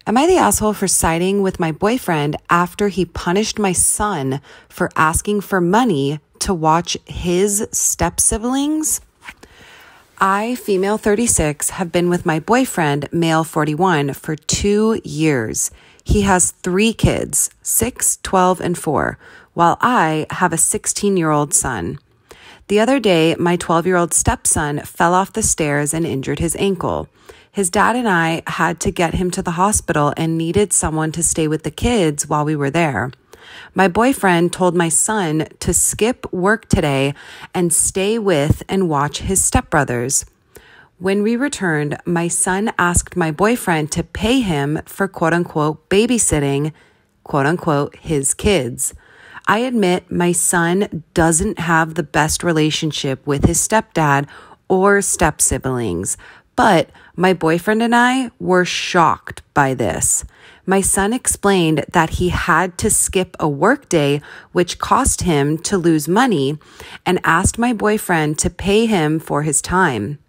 Am I the asshole for siding with my boyfriend after he punished my son for asking for money to watch his step-siblings? I, female 36, have been with my boyfriend, male 41, for 2 years. He has 3 kids, 6, 12, and 4, while I have a 16-year-old son. The other day, my 12-year-old stepson fell off the stairs and injured his ankle. His dad and I had to get him to the hospital and needed someone to stay with the kids while we were there. My boyfriend told my son to skip work today and stay with and watch his stepbrothers. When we returned, my son asked my boyfriend to pay him for quote-unquote babysitting, quote-unquote, his kids. I admit my son doesn't have the best relationship with his stepdad or step-siblings, but my boyfriend and I were shocked by this. My son explained that he had to skip a work day, which cost him to lose money, and asked my boyfriend to pay him for his time.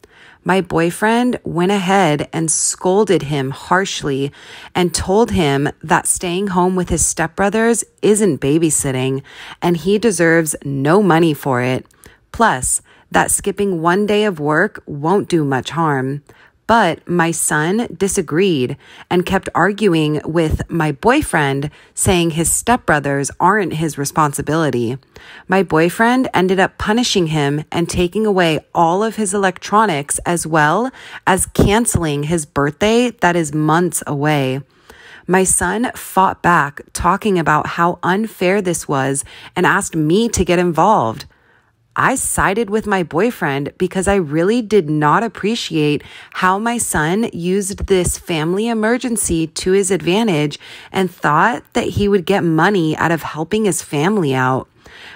My boyfriend went ahead and scolded him harshly and told him that staying home with his stepbrothers isn't babysitting and he deserves no money for it. Plus, that skipping one day of work won't do much harm. But my son disagreed and kept arguing with my boyfriend, saying his stepbrothers aren't his responsibility. My boyfriend ended up punishing him and taking away all of his electronics as well as canceling his birthday that is months away. My son fought back, talking about how unfair this was and asked me to get involved. I sided with my boyfriend because I really did not appreciate how my son used this family emergency to his advantage and thought that he would get money out of helping his family out.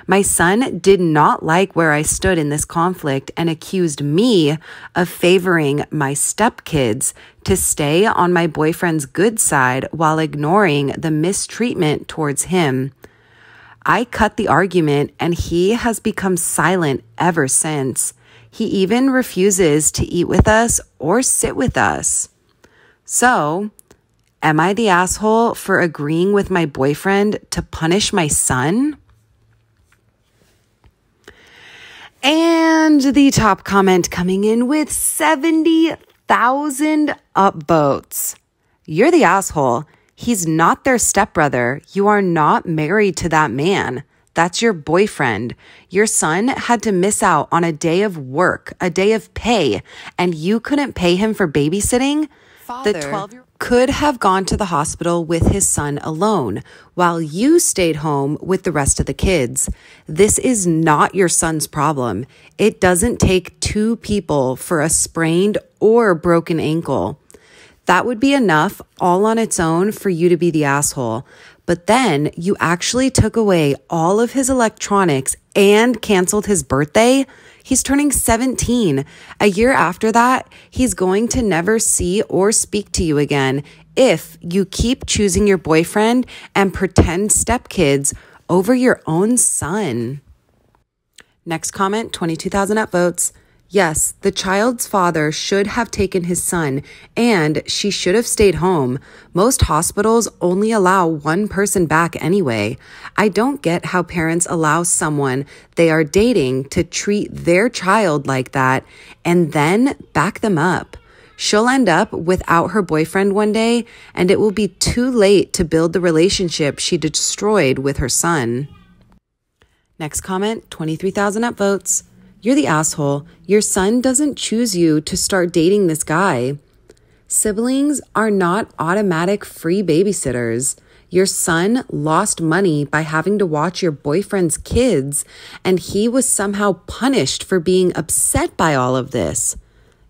My son did not like where I stood in this conflict and accused me of favoring my stepkids to stay on my boyfriend's good side while ignoring the mistreatment towards him. I cut the argument and he has become silent ever since. He even refuses to eat with us or sit with us. So, am I the asshole for agreeing with my boyfriend to punish my son? And the top comment coming in with 70,000 upvotes. You're the asshole. He's not their stepbrother. You are not married to that man. That's your boyfriend. Your son had to miss out on a day of work, a day of pay, and you couldn't pay him for babysitting? The 12-year-old could have gone to the hospital with his son alone while you stayed home with the rest of the kids. This is not your son's problem. It doesn't take 2 people for a sprained or broken ankle. That would be enough all on its own for you to be the asshole. But then you actually took away all of his electronics and canceled his birthday. He's turning 17. A year after that, he's going to never see or speak to you again if you keep choosing your boyfriend and pretend stepkids over your own son. Next comment, 22,000 upvotes. Yes, the child's father should have taken his son, and she should have stayed home. Most hospitals only allow 1 person back anyway. I don't get how parents allow someone they are dating to treat their child like that and then back them up. She'll end up without her boyfriend one day, and it will be too late to build the relationship she destroyed with her son. Next comment, 23,000 upvotes. You're the asshole. Your son doesn't choose you to start dating this guy. Siblings are not automatic free babysitters. Your son lost money by having to watch your boyfriend's kids, and he was somehow punished for being upset by all of this.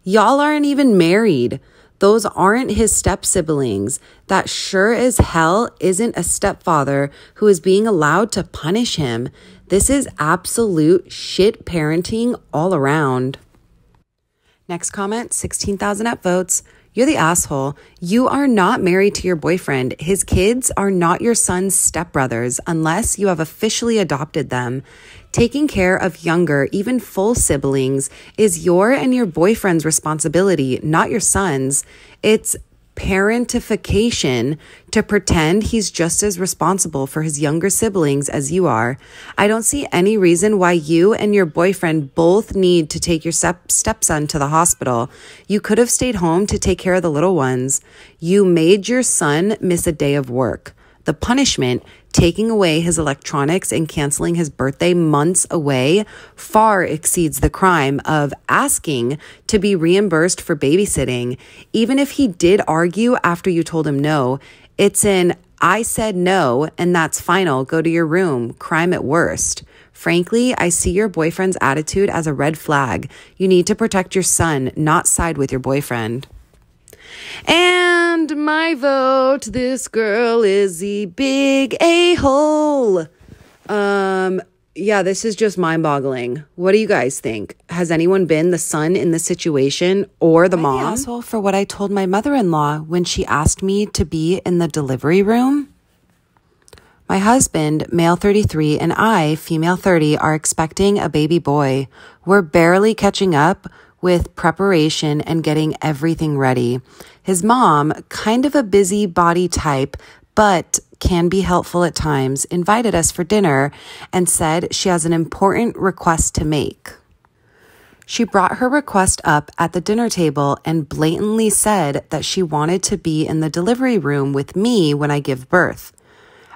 Y'all aren't even married. Those aren't his step-siblings. That sure as hell isn't a stepfather who is being allowed to punish him. This is absolute shit parenting all around. Next comment, 16,000 upvotes. You're the asshole. You are not married to your boyfriend. His kids are not your son's stepbrothers unless you have officially adopted them. Taking care of younger, even full siblings is your and your boyfriend's responsibility, not your son's. It's parentification to pretend he's just as responsible for his younger siblings as you are. I don't see any reason why you and your boyfriend both need to take your stepson to the hospital. You could have stayed home to take care of the little ones. You made your son miss a day of work. The punishment, taking away his electronics and canceling his birthday months away, far exceeds the crime of asking to be reimbursed for babysitting. Even if he did argue after you told him no, it's an "I said no and that's final, go to your room" crime at worst. Frankly, I see your boyfriend's attitude as a red flag. You need to protect your son, not side with your boyfriend. And my vote, this girl is the big a-hole. Yeah, this is just mind-boggling. What do you guys think? Has anyone been the son in this situation or the mom? The asshole for what I told my mother-in-law when she asked me to be in the delivery room? My husband, male 33, and I, female 30, are expecting a baby boy. We're barely catching up with preparation and getting everything ready. His mom, kind of a busybody type, but can be helpful at times, invited us for dinner and said she has an important request to make. She brought her request up at the dinner table and blatantly said that she wanted to be in the delivery room with me when I give birth.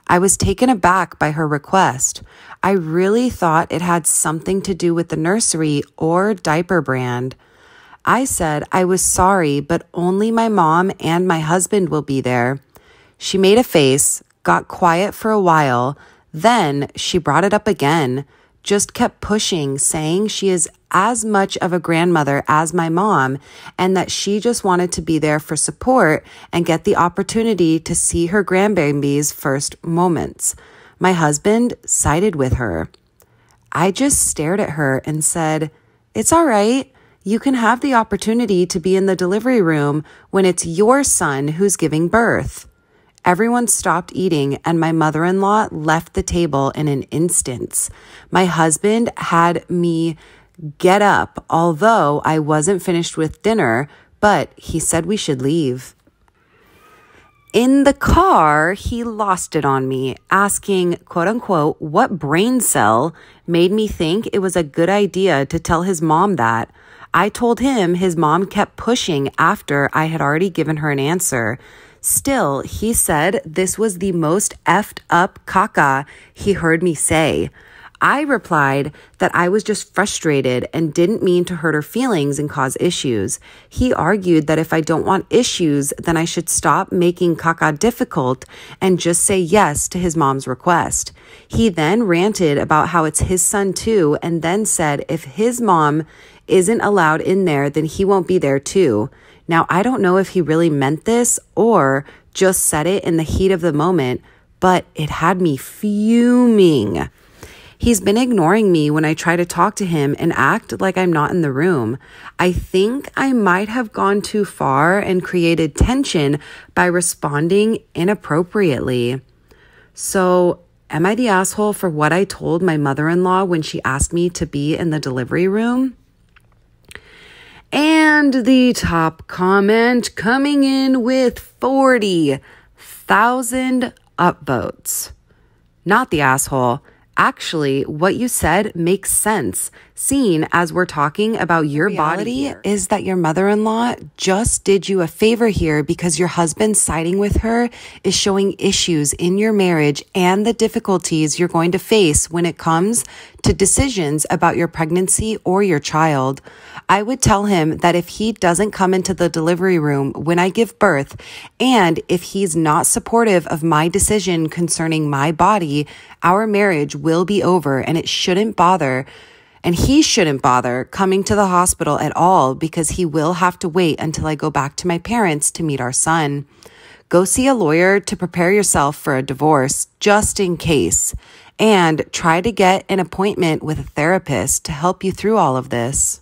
I was taken aback by her request. I really thought it had something to do with the nursery or diaper brand. I said I was sorry, but only my mom and my husband will be there. She made a face, got quiet for a while, then she brought it up again, just kept pushing, saying she is as much of a grandmother as my mom and that she just wanted to be there for support and get the opportunity to see her grandbaby's first moments. My husband sided with her. I just stared at her and said, "It's all right. You can have the opportunity to be in the delivery room when it's your son who's giving birth." Everyone stopped eating and my mother-in-law left the table in an instant. My husband had me get up, although I wasn't finished with dinner, but he said we should leave. In the car, he lost it on me, asking, quote unquote, what brain cell made me think it was a good idea to tell his mom that. I told him his mom kept pushing after I had already given her an answer. Still, he said this was the most effed up caca he heard me say. I replied that I was just frustrated and didn't mean to hurt her feelings and cause issues. He argued that if I don't want issues, then I should stop making caca difficult and just say yes to his mom's request. He then ranted about how it's his son too, and then said if his mom isn't allowed in there, then he won't be there too. Now, I don't know if he really meant this or just said it in the heat of the moment, but it had me fuming. He's been ignoring me when I try to talk to him and act like I'm not in the room. I think I might have gone too far and created tension by responding inappropriately. So, am I the asshole for what I told my mother-in-law when she asked me to be in the delivery room? And the top comment coming in with 40,000 upvotes. Not the asshole. Actually, what you said makes sense, seeing as we're talking about your body is that your mother-in-law just did you a favor here because your husband siding with her is showing issues in your marriage and the difficulties you're going to face when it comes to decisions about your pregnancy or your child. I would tell him that if he doesn't come into the delivery room when I give birth, and if he's not supportive of my decision concerning my body, our marriage will be over and he shouldn't bother coming to the hospital at all because he will have to wait until I go back to my parents to meet our son. Go see a lawyer to prepare yourself for a divorce just in case, and try to get an appointment with a therapist to help you through all of this.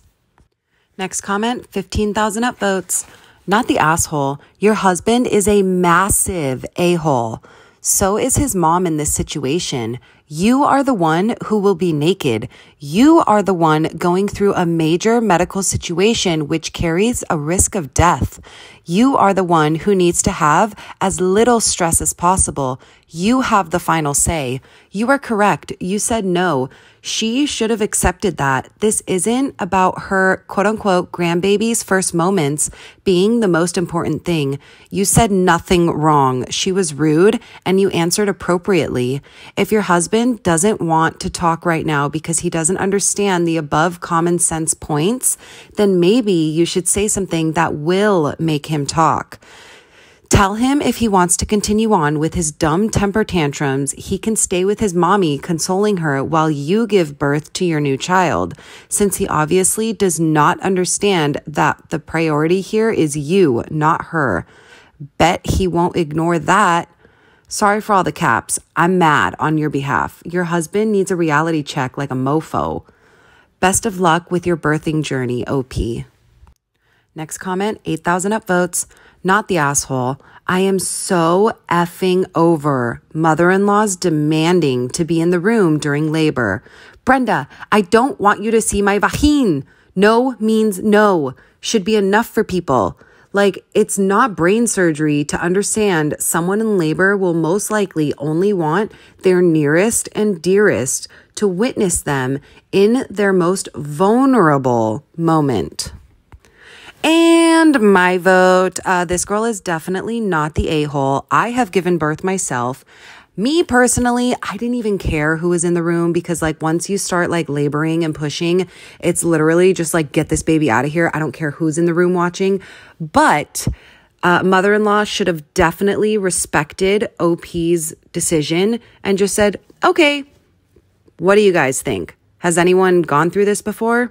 Next comment, 15,000 upvotes. Not the asshole. Your husband is a massive a-hole. So is his mom in this situation. You are the one who will be naked. You are the one going through a major medical situation which carries a risk of death. You are the one who needs to have as little stress as possible. You have the final say. You are correct. You said no. She should have accepted that. This isn't about her quote unquote grandbaby's first moments being the most important thing. You said nothing wrong. She was rude and you answered appropriately. If your husband doesn't want to talk right now because he doesn't understand the above common sense points, then maybe you should say something that will make him talk. Tell him if he wants to continue on with his dumb temper tantrums, he can stay with his mommy consoling her while you give birth to your new child, since he obviously does not understand that the priority here is you, not her. Bet he won't ignore that. Sorry for all the caps. I'm mad on your behalf. Your husband needs a reality check like a mofo. Best of luck with your birthing journey, OP. Next comment, 8,000 upvotes. Not the asshole. I am so effing over mother-in-law's demanding to be in the room during labor. Brenda, I don't want you to see my vagine. No means no. Should be enough for people. Like, it's not brain surgery to understand someone in labor will most likely only want their nearest and dearest to witness them in their most vulnerable moment. And my vote, this girl is definitely not the a-hole. I have given birth myself. Me personally, I didn't even care who was in the room because like once you start like laboring and pushing, it's literally just like, get this baby out of here. I don't care who's in the room watching. But mother-in-law should have definitely respected OP's decision and just said, okay, what do you guys think? Has anyone gone through this before?